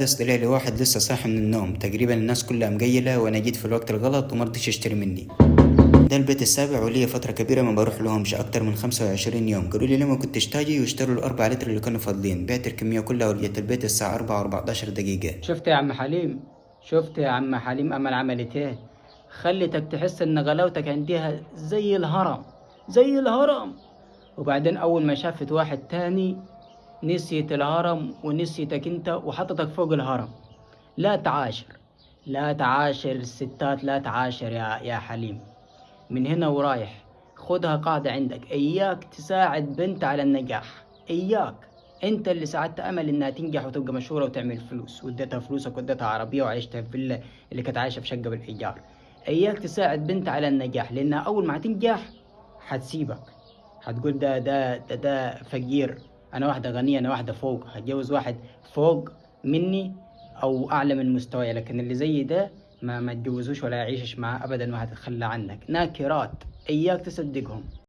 اصطلاح لواحد لسه صاحي من النوم، تقريبا الناس كلها مقيلة وانا جيت في الوقت الغلط ومرضيش اشتري مني. ده البيت السابع وليا فترة كبيرة ما بروح لهمش اكتر من 25 يوم. قالوا لي لما كنتش تاجي واشتروا الاربع لتر اللي كانوا فاضلين. بعت الكمية كلها ورجعت البيت الساعة 4 و14 دقيقة. شفت يا عم حليم؟ شفت يا عم حليم أمل عملت إيه؟ خلتك تحس إن غلاوتك عندها زي الهرم، زي الهرم. وبعدين أول ما شافت واحد تاني نسيت الهرم ونسيتك أنت وحطتك فوق الهرم. لا تعاشر، لا تعاشر الستات، لا تعاشر يا حليم. من هنا ورايح خدها قاعدة عندك، إياك تساعد بنت على النجاح. إياك. أنت اللي ساعدت أمل إنها تنجح وتبقى مشهورة وتعمل فلوس، واديتها فلوسك واديتها عربية وعيشتها في فيلا اللي كانت عايشة في شقة بالإيجار. إياك تساعد بنت على النجاح، لأنها أول ما تنجح حتسيبك. هتقول ده فقير، أنا واحدة غنية، أنا واحدة فوق، هتجوز واحد فوق مني أو أعلى من مستواي. لكن اللي زي ده ما تجوزوش ولا يعيشش معاه أبدا، وهتتخلى عنك. ناكرات، إياك تصدقهم.